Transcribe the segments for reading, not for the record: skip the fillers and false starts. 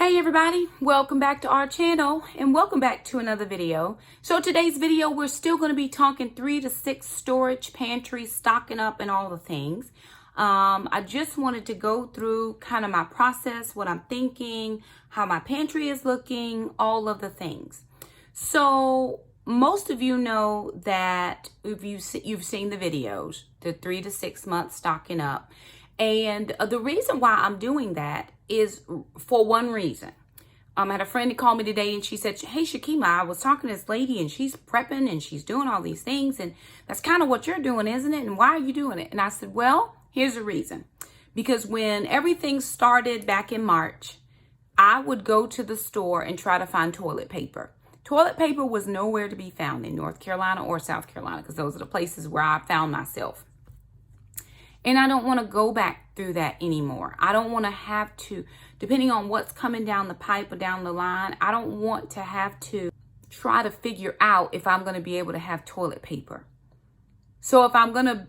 Hey everybody, welcome back to our channel and welcome back to another video. So today's video, we're still going to be talking 3 to 6 storage pantries, stocking up and all the things. I just wanted to go through kind of my process, what I'm thinking, how my pantry is looking, all of the things. So most of you know that if you've seen the videos, the 3 to 6 months stocking up. And the reason why I'm doing that is for one reason. I had a friend who called me today and she said, hey, Shakema, I was talking to this lady and she's prepping and she's doing all these things. And that's kind of what you're doing, isn't it? And why are you doing it? And I said, well, here's the reason. Because when everything started back in March, I would go to the store and try to find toilet paper. Toilet paper was nowhere to be found in North Carolina or South Carolina because those are the places where I found myself. And I don't want to go back through that anymore. I don't want to have to, depending on what's coming down the pipe or down the line, I don't want to have to try to figure out if I'm going to be able to have toilet paper. So if I'm going to,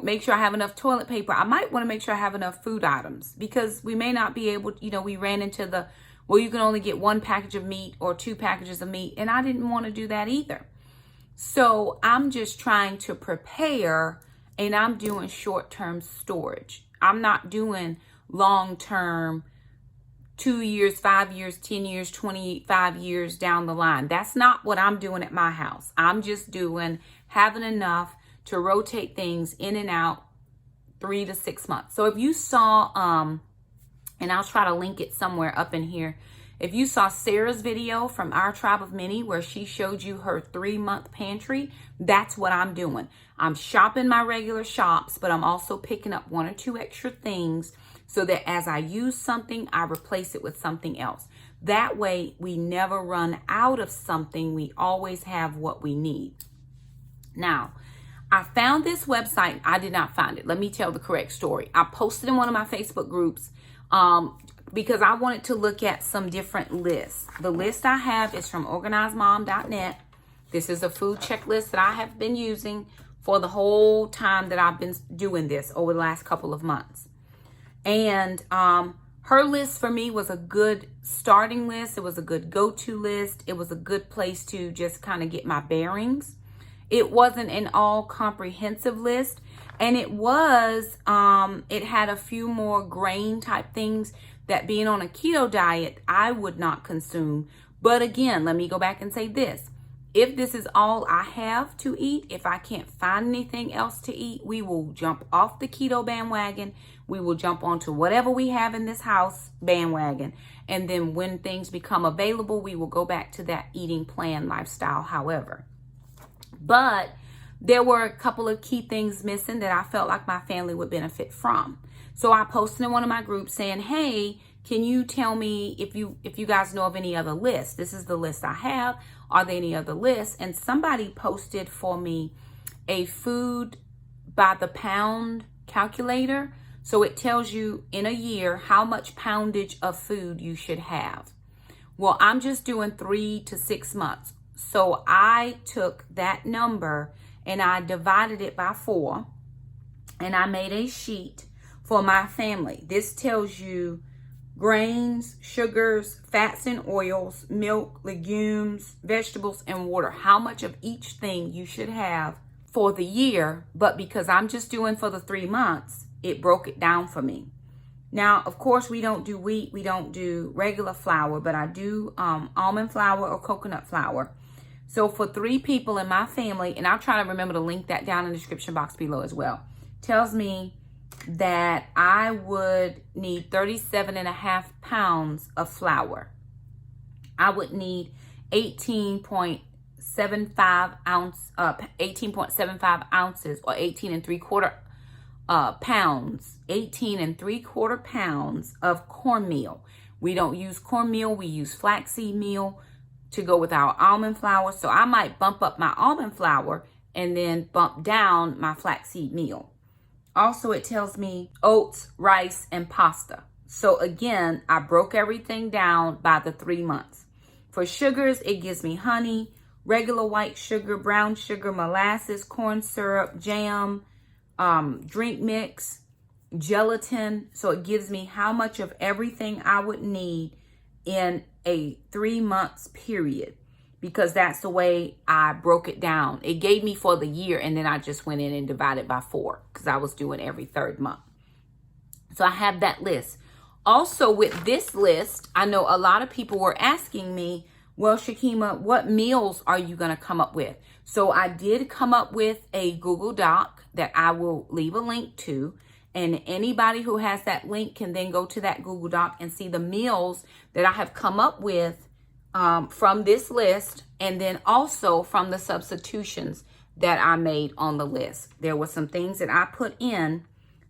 make sure I have enough toilet paper, I might want to make sure I have enough food items because we may not be able, we ran into you can only get 1 package of meat or 2 packages of meat. And I didn't want to do that either. So I'm just trying to prepare. And I'm doing short-term storage. I'm not doing long-term 2 years, 5 years, 10 years, 25 years down the line. That's not what I'm doing at my house. I'm just having enough to rotate things in and out 3 to 6 months. So if you saw, and I'll try to link it somewhere up in here. If you saw Sarah's video from Our Tribe of Many where she showed you her 3-month pantry, that's what I'm doing. I'm shopping my regular shops, but I'm also picking up 1 or 2 extra things so that as I use something, I replace it with something else. That way, we never run out of something. We always have what we need. Now, I found this website. I did not find it. Let me tell the correct story. I posted in one of my Facebook groups because I wanted to look at some different lists. The list I have is from organizedmom.net. This is a food checklist that I have been using for the whole time that I've been doing this over the last couple of months. And her list for me was a good starting list. It was a good go-to list. It was a good place to just kind of get my bearings. It wasn't an all comprehensive list. And it had a few more grain type things that being on a keto diet, I would not consume. But again, let me go back and say this. If this is all I have to eat, if I can't find anything else to eat, we will jump off the keto bandwagon. We will jump onto whatever we have in this house bandwagon. And then when things become available, we will go back to that eating plan lifestyle, however. But there were a couple of key things missing that I felt like my family would benefit from. So I posted in one of my groups saying, hey, can you tell me if you guys know of any other lists? This is the list I have. Are there any other lists? And somebody posted for me a food by the pound calculator. So it tells you in a year how much poundage of food you should have. Well, I'm just doing 3 to 6 months. So I took that number and I divided it by 4 and I made a sheet for my family. This tells you grains, sugars, fats and oils, milk, legumes, vegetables, and water. How much of each thing you should have for the year. But because I'm just doing for the 3 months, it broke it down for me. Now, of course, we don't do wheat. We don't do regular flour, but I do almond flour or coconut flour. So for 3 people in my family, and I'll try to remember to link that down in the description box below as well, tells me that I would need 37.5 pounds of flour. I would need 18.75 ounces or 18 3/4 pounds, 18 3/4 pounds of cornmeal. We don't use cornmeal. We use flaxseed meal to go with our almond flour. So I might bump up my almond flour and then bump down my flaxseed meal. Also, it tells me oats, rice, and pasta. So again, I broke everything down by the 3 months. For sugars, it gives me honey, regular white sugar, brown sugar, molasses, corn syrup, jam, drink mix, gelatin. So it gives me how much of everything I would need in a 3 months period, because that's the way I broke it down. It gave me for the year, and then I just went in and divided by 4 because I was doing every 3rd month. So I have that list. Also with this list, I know a lot of people were asking me, well, Shakema, what meals are you going to come up with? So I did come up with a Google Doc that I will leave a link to. And anybody who has that link can then go to that Google Doc and see the meals that I have come up with from this list, and then also from the substitutions that I made on the list. There were some things that I put in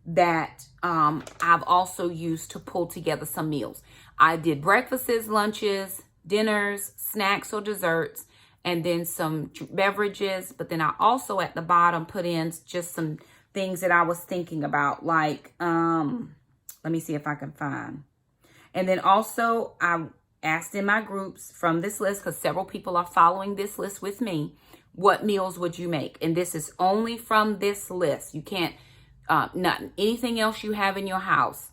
that I've also used to pull together some meals. I did breakfasts, lunches, dinners, snacks or desserts, and then some beverages. But then I also at the bottom put in just some things that I was thinking about, like, let me see if I can find. And then also I asked in my groups from this list, because several people are following this list with me, what meals would you make? And this is only from this list. You can't, not anything else you have in your house.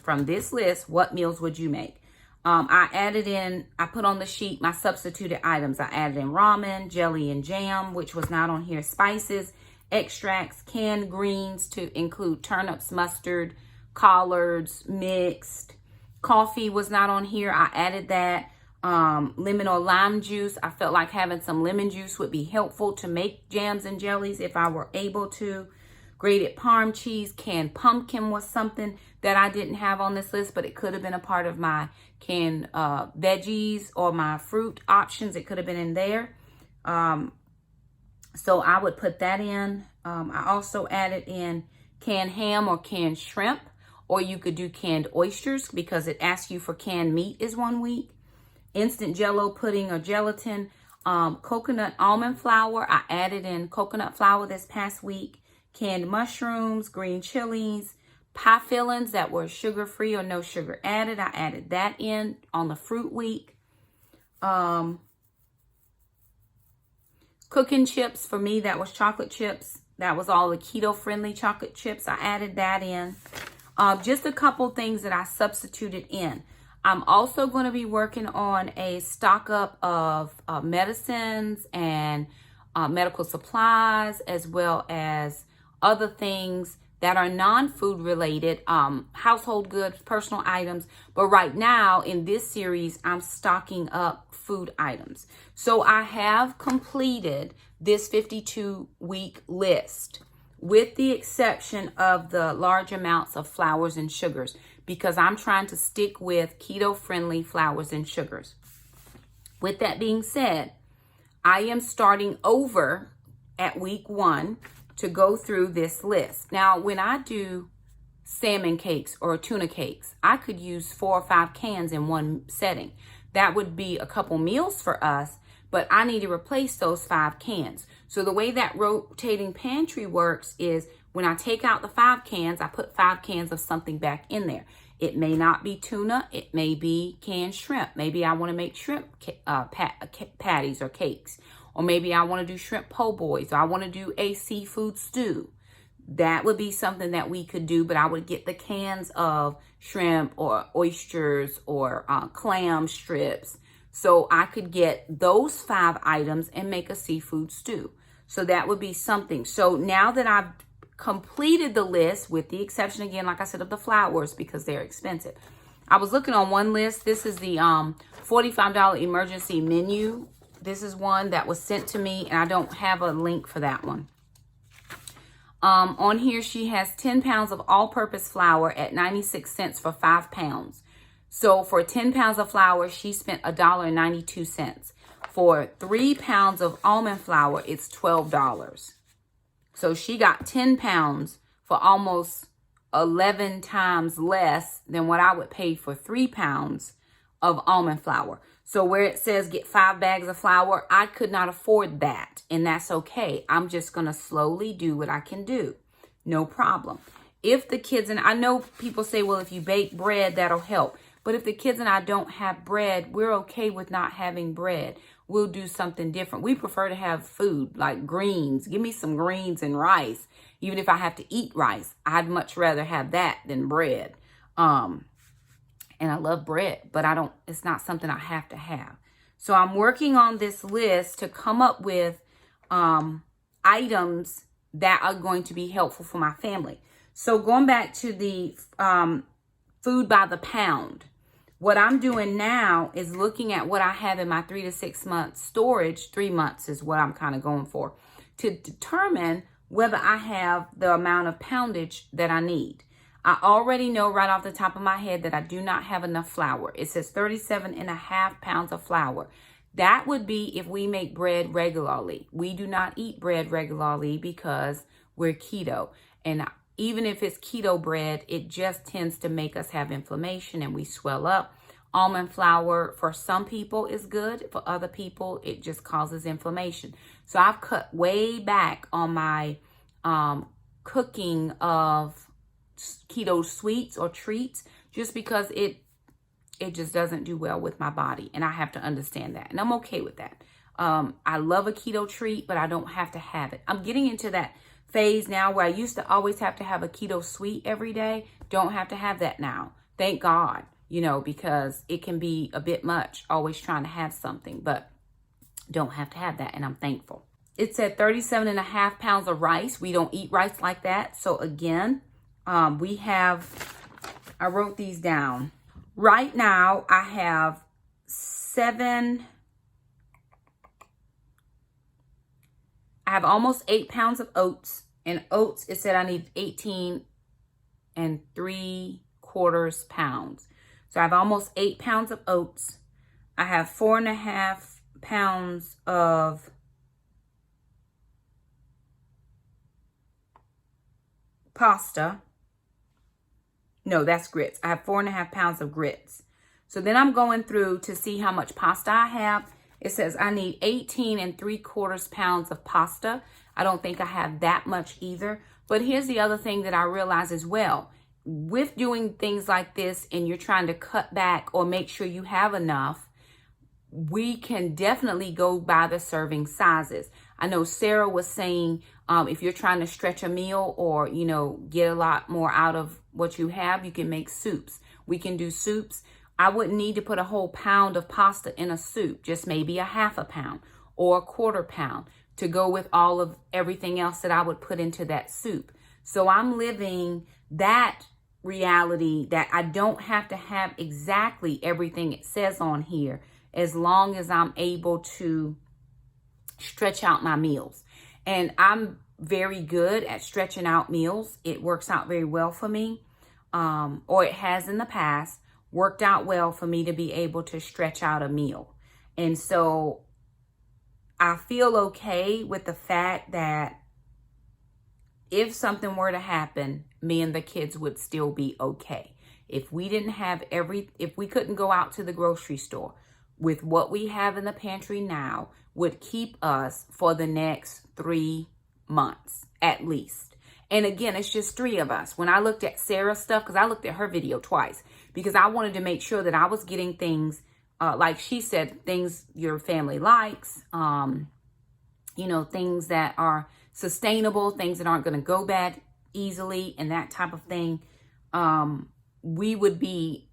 From this list, what meals would you make? I put on the sheet my substituted items. I added in ramen, jelly and jam, which was not on here, spices, extracts, canned greens to include turnips, mustard, collards, mixed. Coffee was not on here. I added that. Lemon or lime juice. I felt like having some lemon juice would be helpful to make jams and jellies if I were able to. Grated Parm cheese, canned pumpkin was something that I didn't have on this list, but it could have been a part of my canned veggies or my fruit options. It could have been in there. So I would put that in. I also added in canned ham or canned shrimp, or you could do canned oysters because it asks you for canned meat is 1 week. Instant jello pudding or gelatin. Coconut almond flour. I added in coconut flour this past week. Canned mushrooms, green chilies, pie fillings that were sugar-free or no sugar added. I added that in on the fruit week. Cooking chips, for me, that was chocolate chips. That was all the keto-friendly chocolate chips. I added that in. Just a couple things that I substituted in. I'm also going to be working on a stock up of medicines and medical supplies, as well as other things that are non-food related, household goods, personal items. But right now in this series, I'm stocking up food items. So I have completed this 52-week list with the exception of the large amounts of flours and sugars, because I'm trying to stick with keto-friendly flours and sugars. With that being said, I am starting over at week 1 to go through this list. Now, when I do salmon cakes or tuna cakes, I could use 4 or 5 cans in one setting. That would be a couple meals for us, but I need to replace those 5 cans. So the way that rotating pantry works is when I take out the 5 cans, I put 5 cans of something back in there. It may not be tuna. It may be canned shrimp. Maybe I want to make shrimp patties or cakes. Or maybe I want to do shrimp po' boys, or I want to do a seafood stew. That would be something that we could do, but I would get the cans of shrimp or oysters or clam strips. So I could get those 5 items and make a seafood stew. So that would be something. So now that I've completed the list, with the exception, again, like I said, of the flours because they're expensive. I was looking on one list. This is the $45 emergency menu. This is one that was sent to me, and I don't have a link for that one. On here, she has 10 pounds of all-purpose flour at 96 cents for 5 pounds. So for 10 pounds of flour, she spent $1.92. For 3 pounds of almond flour, it's $12. So she got 10 pounds for almost 11 times less than what I would pay for 3 pounds of almond flour. So where it says get 5 bags of flour, I could not afford that. And that's okay. I'm just going to slowly do what I can do. No problem. If the kids, and I know people say, well, if you bake bread, that'll help. But if the kids and I don't have bread, we're okay with not having bread. We'll do something different. We prefer to have food like greens. Give me some greens and rice. Even if I have to eat rice, I'd much rather have that than bread. And I love bread, but it's not something I have to have. So I'm working on this list to come up with items that are going to be helpful for my family. So going back to the food by the pound, what I'm doing now is looking at what I have in my 3 to 6 months storage. 3 months is what I'm kind of going for, to determine whether I have the amount of poundage that I need. I already know right off the top of my head that I do not have enough flour. It says 37.5 pounds of flour. That would be if we make bread regularly. We do not eat bread regularly because we're keto. And even if it's keto bread, it just tends to make us have inflammation and we swell up. Almond flour for some people is good. For other people, it just causes inflammation. So I've cut way back on my cooking of keto sweets or treats just because it just doesn't do well with my body, and I have to understand that, and I'm okay with that. I love a keto treat, but I don't have to have it. I'm getting into that phase now where I used to always have to have a keto sweet every day. Don't have to have that now. Thank God, because it can be a bit much always trying to have something, but don't have to have that, and I'm thankful. It said 37.5 pounds of rice. We don't eat rice like that. So again, I wrote these down. Right now, I have almost 8 pounds of oats. And oats, it said I need 18 3/4 pounds. So I have almost 8 pounds of oats. I have 4.5 pounds of pasta. No, that's grits. I have 4.5 pounds of grits. So then I'm going through to see how much pasta I have. It says I need 18 3/4 pounds of pasta. I don't think I have that much either. But here's the other thing that I realize as well. With doing things like this and you're trying to cut back or make sure you have enough, we can definitely go by the serving sizes. I know Sarah was saying if you're trying to stretch a meal or, get a lot more out of what you have, you can make soups. We can do soups. I wouldn't need to put a whole pound of pasta in a soup, just maybe a 1/2 pound or a 1/4 pound to go with all of everything else that I would put into that soup. So I'm living that reality that I don't have to have exactly everything it says on here as long as I'm able to stretch out my meals. And I'm very good at stretching out meals. It works out very well for me, or it has in the past worked out well for me to be able to stretch out a meal. And so I feel okay with the fact that if something were to happen, me and the kids would still be okay. If we didn't have if we couldn't go out to the grocery store, with what we have in the pantry now would keep us for the next 3 months at least. And again, it's just 3 of us. When I looked at Sarah's stuff, because I looked at her video twice, because I wanted to make sure that I was getting things, like she said, things your family likes, things that are sustainable, things that aren't going to go bad easily and that type of thing. We would be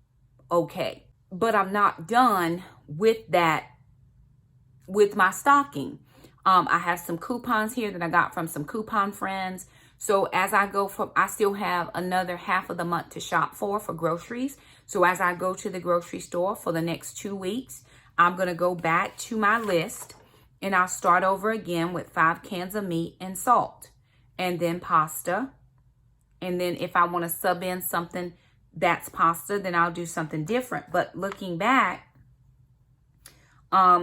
okay. But I'm not done with that, with my stocking. I have some coupons here that I got from some coupon friends. So as I go I still have another half of the month to shop for groceries. So as I go to the grocery store for the next 2 weeks, I'm going to go back to my list and I'll start over again with 5 cans of meat and salt and then pasta. And then if I want to sub in something that's pasta, then I'll do something different. But looking back,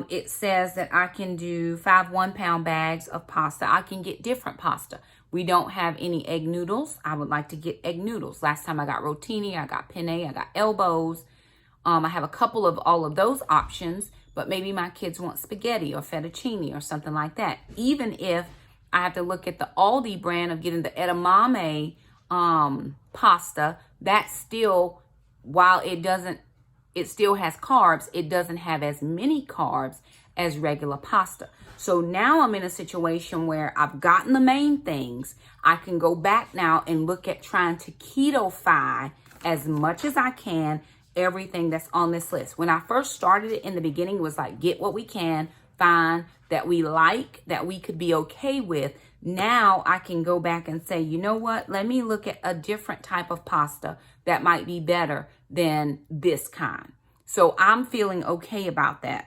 it says that I can do 5 1-pound bags of pasta. I can get different pasta. We don't have any egg noodles. I would like to get egg noodles. Last time I got rotini, I got penne, I got elbows. I have a couple of all of those options, but maybe my kids want spaghetti or fettuccine or something like that. Even if I have to look at the Aldi brand of getting the edamame pasta, that still, while it still has carbs, it doesn't have as many carbs as regular pasta. So now I'm in a situation where I've gotten the main things. I can go back now and look at trying to keto-fy as much as I can everything that's on this list. When I first started it in the beginning, it was like, get what we can, find that we like, that we could be okay with. Now I can go back and say, you know what? Let me look at a different type of pasta that might be better than this kind. So I'm feeling okay about that.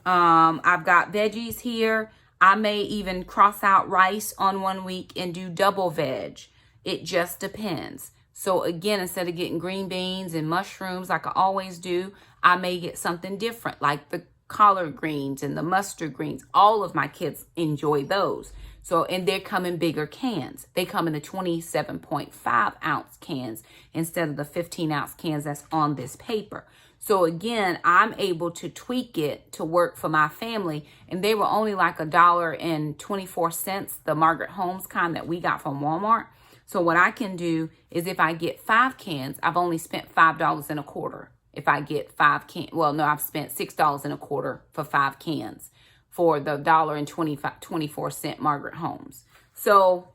I've got veggies here. I may even cross out rice on one week and do double veg. It just depends. So again, instead of getting green beans and mushrooms like I always do, I may get something different like the collard greens and the mustard greens. All of my kids enjoy those. So, and they come in bigger cans. They come in the 27.5 ounce cans instead of the 15 ounce cans that's on this paper. So again, I'm able to tweak it to work for my family. And they were only like $1.24, the Margaret Holmes kind that we got from Walmart. So what I can do is if I get 5 cans, I've only spent $5.25. If I get 5 cans, well, no, I've spent $6.25 for 5 cans for the $1.24 Margaret Holmes. So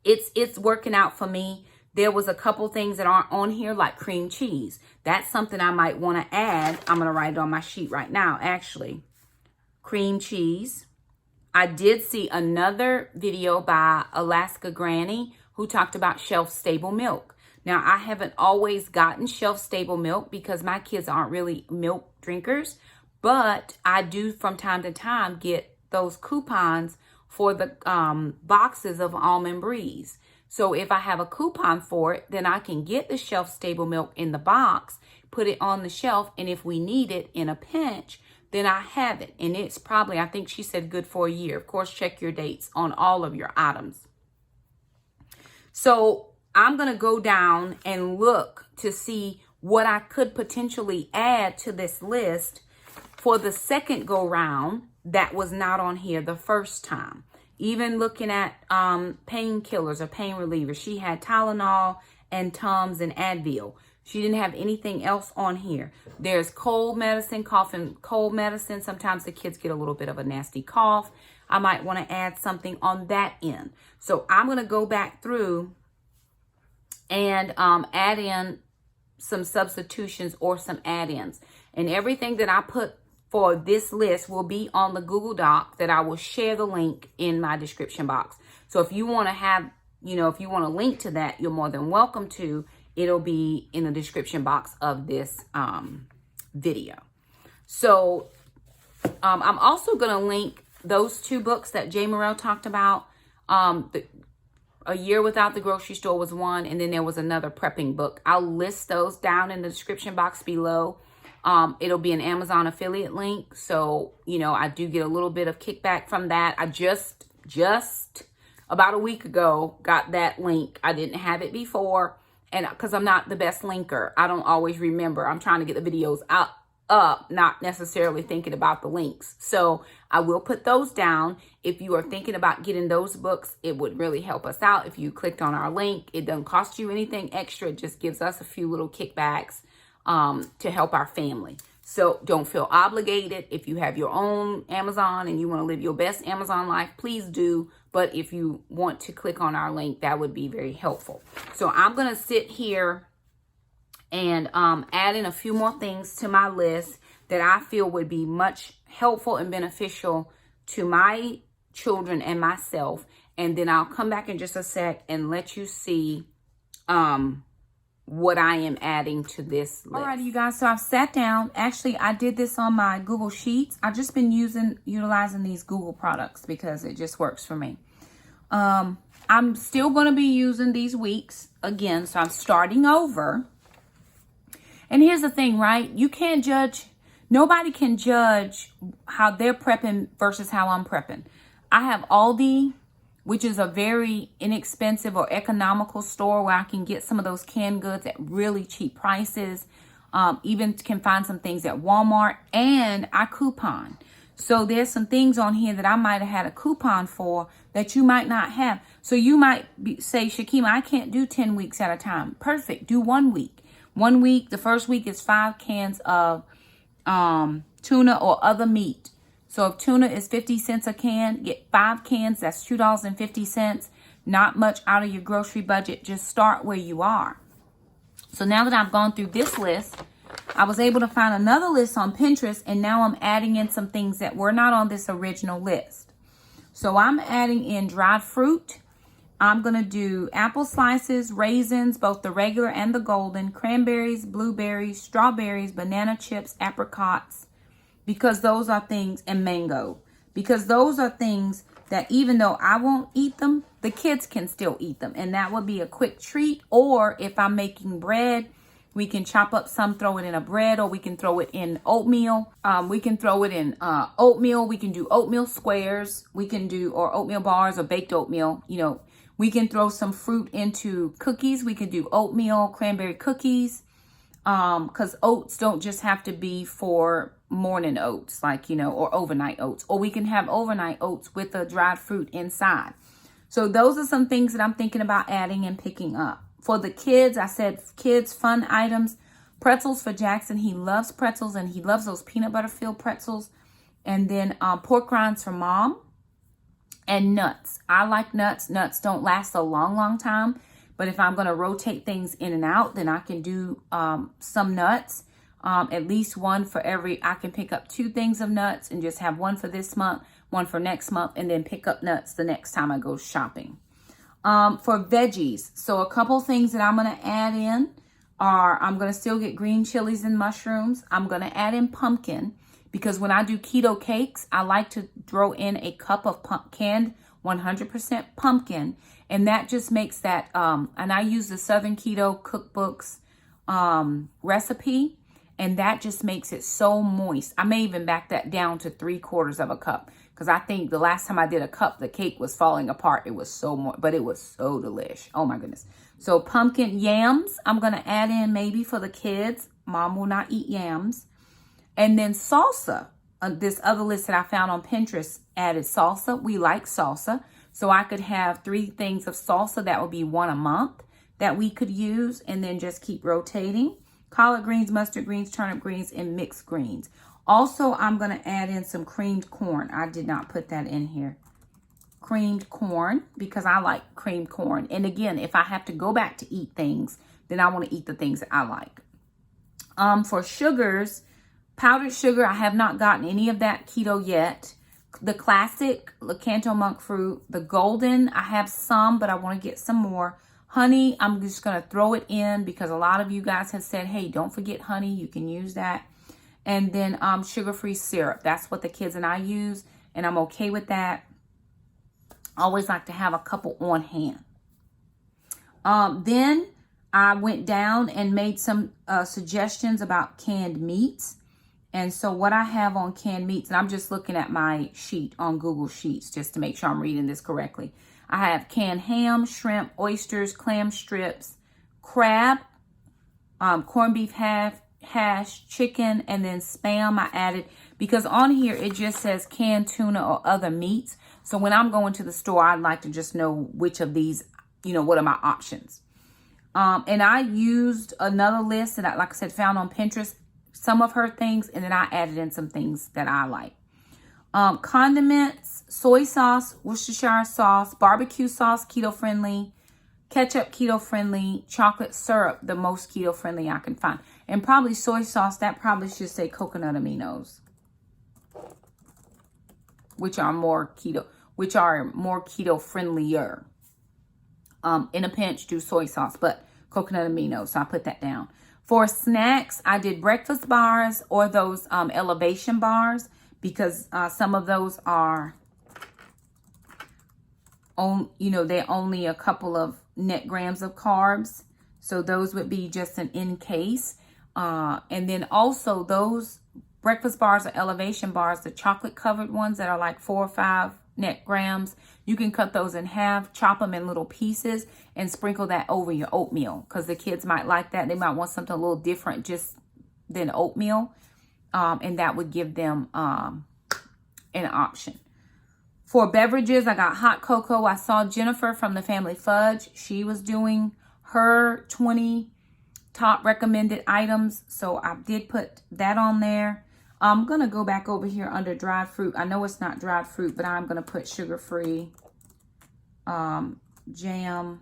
it's working out for me. There was a couple things that aren't on here, like cream cheese. That's something I might want to add. I'm going to write it on my sheet right now, actually. Cream cheese. I did see another video by Alaska Granny who talked about shelf-stable milk. Now, I haven't always gotten shelf-stable milk because my kids aren't really milk drinkers, but I do from time to time get those coupons for the boxes of Almond Breeze. So if I have a coupon for it, then I can get the shelf-stable milk in the box, put it on the shelf, and if we need it in a pinch, then I have it. And it's probably, I think she said good for a year. Of course, check your dates on all of your items. So I'm going to go down and look to see what I could potentially add to this list for the second go round that was not on here the first time. Even looking at painkillers or pain relievers, she had Tylenol and Tums and Advil. She didn't have anything else on here. There's cold medicine, cough and cold medicine. Sometimes the kids get a little bit of a nasty cough. I might want to add something on that end. So I'm going to go back through and add in some substitutions or some add-ins. And everything that I put for this list will be on the Google Doc that I will share the link in my description box. So if you want to have, if you want to link to that, you're more than welcome to. It'll be in the description box of this video. So I'm also going to link those 2 books that Jay Morrell talked about. A Year Without the Grocery Store was one, and then there was another prepping book. I'll list those down in the description box below. It'll be an Amazon affiliate link. So, I do get a little bit of kickback from that. I just about a week ago got that link. I didn't have it before. And because I'm not the best linker, I don't always remember. I'm trying to get the videos up, not necessarily thinking about the links. So I will put those down. If you are thinking about getting those books, it would really help us out. If you clicked on our link, it doesn't cost you anything extra. It just gives us a few little kickbacks to help our family. So don't feel obligated. If you have your own Amazon and you want to live your best Amazon life, please do. But if you want to click on our link, that would be very helpful. So I'm going to sit here and add in a few more things to my list that I feel would be much helpful and beneficial to my children and myself. And then I'll come back in just a sec and let you see what I am adding to this list. Alrighty, you guys, so I've sat down. Actually, I did this on my Google Sheets. I've just been utilizing these Google products because it just works for me. I'm still going to be using these weeks again, so I'm starting over. And here's the thing, right? You can't judge, nobody can judge how they're prepping versus how I'm prepping. I have Aldi, which is a very inexpensive or economical store where I can get some of those canned goods at really cheap prices. Even can find some things at Walmart, and I coupon. So there's some things on here that I might have had a coupon for that you might not have. So you might say, Shakema, I can't do 10 weeks at a time. Perfect. Do 1 week. 1 week, the first week is 5 cans of tuna or other meat. So if tuna is 50 cents a can, get 5 cans. That's $2.50. Not much out of your grocery budget. Just start where you are. So now that I've gone through this list, I was able to find another list on Pinterest, and now I'm adding in some things that were not on this original list. So I'm adding in dried fruit. I'm going to do apple slices, raisins, both the regular and the golden, cranberries, blueberries, strawberries, banana chips, apricots, because those are things, and mango, because those are things that even though I won't eat them, the kids can still eat them. And that would be a quick treat. Or if I'm making bread, we can chop up some, throw it in a bread, or we can throw it in oatmeal. We can throw it in oatmeal. We can do oatmeal squares. We can do, or oatmeal bars or baked oatmeal. You know, we can throw some fruit into cookies. We can do oatmeal, cranberry cookies. Because oats don't just have to be for morning oats, like, you know, or overnight oats. Or we can have overnight oats with a dried fruit inside. So those are some things that I'm thinking about adding and picking up. For the kids, I said kids fun items. Pretzels for Jackson. He loves pretzels, and he loves those peanut butter filled pretzels. And then pork rinds for Mom. And nuts. I like nuts. Nuts don't last a long time. But if I'm going to rotate things in and out, then I can do some nuts. At least one for every, I can pick up 2 things of nuts and just have one for this month, one for next month, and then pick up nuts the next time I go shopping. For veggies, so a couple things that I'm going to add in are, I'm going to still get green chilies and mushrooms. I'm going to add in pumpkin, because when I do keto cakes, I like to throw in a cup of canned 100% pumpkin. And that just makes that, and I use the Southern Keto Cookbook's recipe, and that just makes it so moist. I may even back that down to 3/4 of a cup, because I think the last time I did a cup, the cake was falling apart. It was so moist, but it was so delish. Oh my goodness. So pumpkin, yams, I'm going to add in maybe for the kids. Mom will not eat yams. And then salsa. This other list that I found on Pinterest added salsa. We like salsa. So I could have 3 things of salsa. That would be 1 a month that we could use, and then just keep rotating. Collard greens, mustard greens, turnip greens, and mixed greens. Also, I'm going to add in some creamed corn. I did not put that in here. Creamed corn, because I like creamed corn. And again, if I have to go back to eat things, then I want to eat the things that I like. For sugars, powdered sugar, I have not gotten any of that keto yet. The classic Lakanto monk fruit, the golden, I have some, but I want to get some more. Honey, I'm just going to throw it in, because a lot of you guys have said, hey, don't forget honey. You can use that. And then sugar-free syrup. That's what the kids and I use, and I'm okay with that. I always like to have a couple on hand. Then I went down and made some suggestions about canned meats. And so what I have on canned meats, and I'm just looking at my sheet on Google Sheets just to make sure I'm reading this correctly. I have canned ham, shrimp, oysters, clam strips, crab, corned beef hash, chicken, and then Spam I added, because on here it just says canned tuna or other meats. So when I'm going to the store, I'd like to just know which of these, you know, what are my options. And I used another list that I, like I said, found on Pinterest, some of her things, and then I added in some things that I like. Condiments, soy sauce, Worcestershire sauce, barbecue sauce, keto friendly, ketchup, keto friendly, chocolate syrup, the most keto friendly I can find. And probably soy sauce, that probably should say coconut aminos, which are more keto friendlier. In a pinch, do soy sauce, but coconut aminos, so I put that down. For snacks, I did breakfast bars or those elevation bars, because some of those are, they're only a couple of net grams of carbs. So those would be just an in case. And then also those breakfast bars or elevation bars, the chocolate covered ones that are like 4 or 5 net grams, you can cut those in half, chop them in little pieces, and sprinkle that over your oatmeal, because the kids might like that. They might want something a little different just than oatmeal, and that would give them an option. For beverages, I got hot cocoa. I saw Jennifer from the Family Fudge. She was doing her 20 top recommended items, so I did put that on there. I'm going to go back over here under dried fruit. I know it's not dried fruit, but I'm going to put sugar-free jam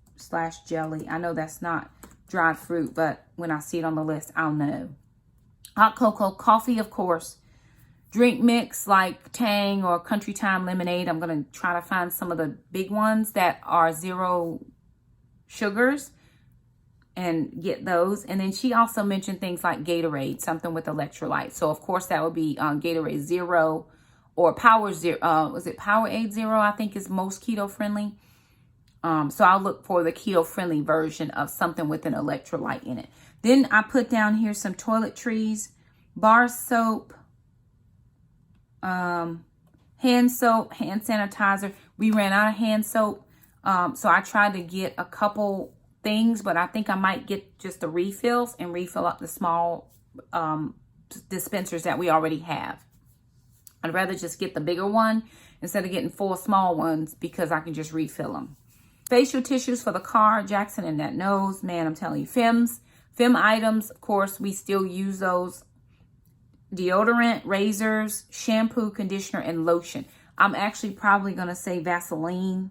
/ jelly. I know that's not dried fruit, but when I see it on the list, I'll know. Hot cocoa, coffee, of course. Drink mix like Tang or Country Time lemonade. I'm going to try to find some of the big ones that are 0 sugars and get those. And then she also mentioned things like Gatorade, something with electrolytes. So of course that would be Gatorade Zero or Power Zero. Was it Powerade Zero? I think is most keto friendly. So I'll look for the keto friendly version of something with an electrolyte in it. Then I put down here some Toiletries, bar soap, hand soap, hand sanitizer. We ran out of hand soap. So I tried to get a couple things, but I think I might get just the refills and refill up the small dispensers that we already have. I'd rather just get the bigger one instead of getting 4 small ones because I can just refill them. Facial tissues for the car, Jackson and that nose. Man, I'm telling you, Fem items, of course, we still use those. Deodorant, razors, shampoo, conditioner, and lotion. I'm actually probably going to say Vaseline,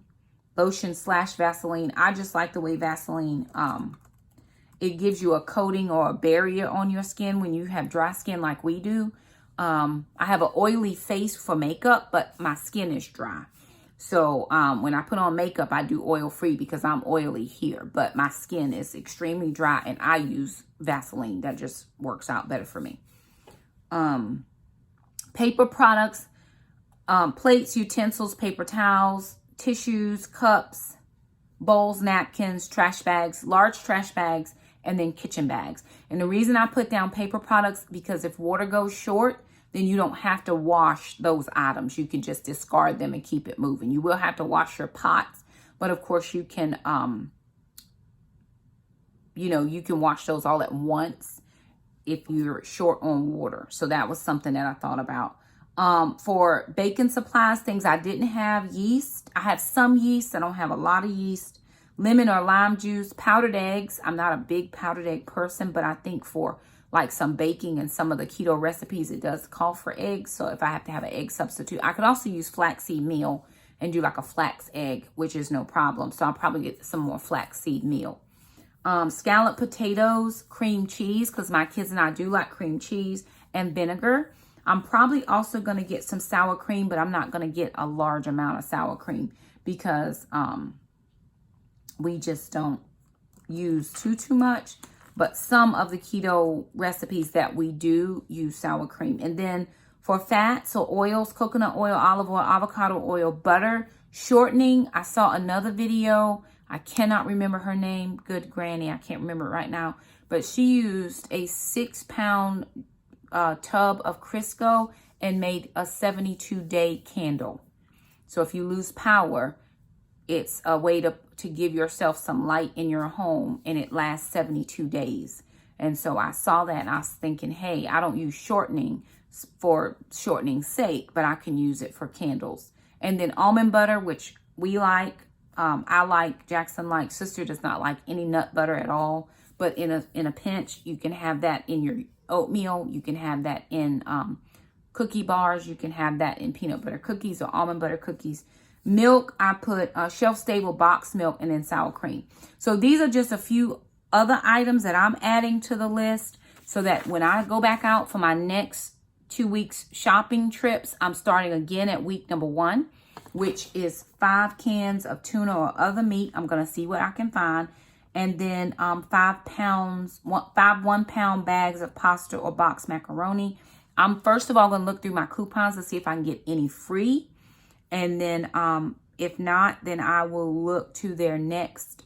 lotion / Vaseline. I just like the way Vaseline, it gives you a coating or a barrier on your skin when you have dry skin like we do. I have an oily face for makeup, but my skin is dry. So when I put on makeup, I do oil-free because I'm oily here. But my skin is extremely dry, and I use Vaseline. That just works out better for me. Paper products, plates, utensils, paper towels, tissues, cups, bowls, napkins, trash bags, large trash bags, and then kitchen bags. And the reason I put down paper products, because if water goes short, then you don't have to wash those items. You can just discard them and keep it moving. You will have to wash your pots, but of course you can, you can wash those all at once if you're short on water. So that was something that I thought about. For baking supplies, things I didn't have, yeast. I have some yeast. I don't have a lot of yeast. Lemon or lime juice, powdered eggs. I'm not a big powdered egg person, but I think for like some baking and some of the keto recipes, it does call for eggs. So if I have to have an egg substitute, I could also use flaxseed meal and do like a flax egg, which is no problem. So I'll probably get some more flaxseed meal. Scalloped potatoes, cream cheese, because my kids and I do like cream cheese, and vinegar. I'm probably also going to get some sour cream, but I'm not going to get a large amount of sour cream because we just don't use too much. But some of the keto recipes that we do use sour cream. And then for fats or oils, coconut oil, olive oil, avocado oil, butter, shortening. I saw another video. I cannot remember her name. Good granny. I can't remember it right now. But she used a 6-pound tub of Crisco and made a 72-day candle. So if you lose power, it's a way to give yourself some light in your home, and it lasts 72 days. And so I saw that and I was thinking, hey, I don't use shortening for shortening's sake, but I can use it for candles. And then almond butter, which we like. I like, Jackson likes, sister does not like any nut butter at all. But in a pinch, you can have that in your oatmeal. You can have that in cookie bars. You can have that in peanut butter cookies or almond butter cookies. Milk, I put shelf-stable box milk and then sour cream. So these are just a few other items that I'm adding to the list so that when I go back out for my next 2 weeks shopping trips, I'm starting again at week number 1, which is 5 cans of tuna or other meat. I'm going to see what I can find. And then 5 1-pound bags of pasta or box macaroni. I'm first of all going to look through my coupons to see if I can get any free. And then if not, then I will look to their next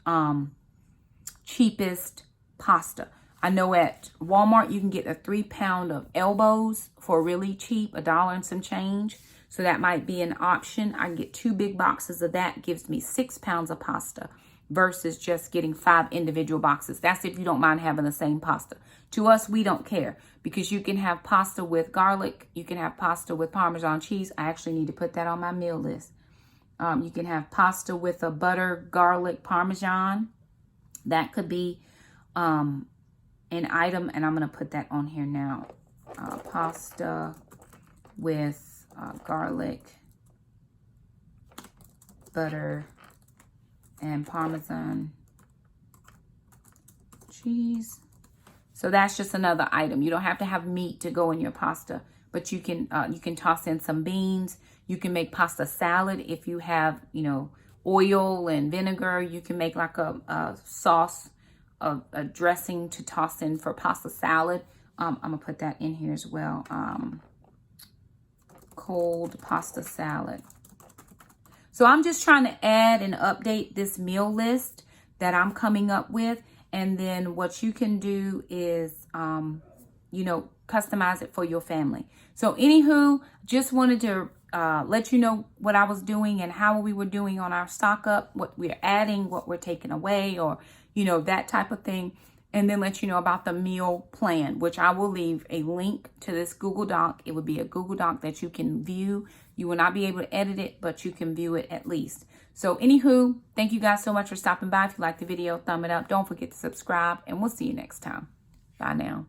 cheapest pasta. I know at Walmart you can get a 3-pound of elbows for really cheap, $1 and some change. So that might be an option. I can get 2 big boxes of that. Gives me 6 pounds of pasta versus just getting 5 individual boxes. That's if you don't mind having the same pasta. To us, we don't care because you can have pasta with garlic. You can have pasta with Parmesan cheese. I actually need to put that on my meal list. You can have pasta with a butter, garlic, Parmesan. That could be an item, and I'm going to put that on here now. Pasta with garlic, butter, and Parmesan cheese. So that's just another item. You don't have to have meat to go in your pasta, but you can toss in some beans. You can make pasta salad if you have, you know, oil and vinegar. You can make like a sauce, a dressing to toss in for pasta salad. I'm gonna put that in here as well. Cold pasta salad. So I'm just trying to add and update this meal list that I'm coming up with. And then what you can do is, you know, customize it for your family. So anywho, just wanted to let you know what I was doing and how we were doing on our stock up, what we're adding, what we're taking away, or, you know, that type of thing. And then let you know about the meal plan, which I will leave a link to this Google Doc. It would be a Google Doc that you can view. You will not be able to edit it, but you can view it at least. So anywho, thank you guys so much for stopping by. If you liked the video, thumb it up. Don't forget to subscribe, and we'll see you next time. Bye now.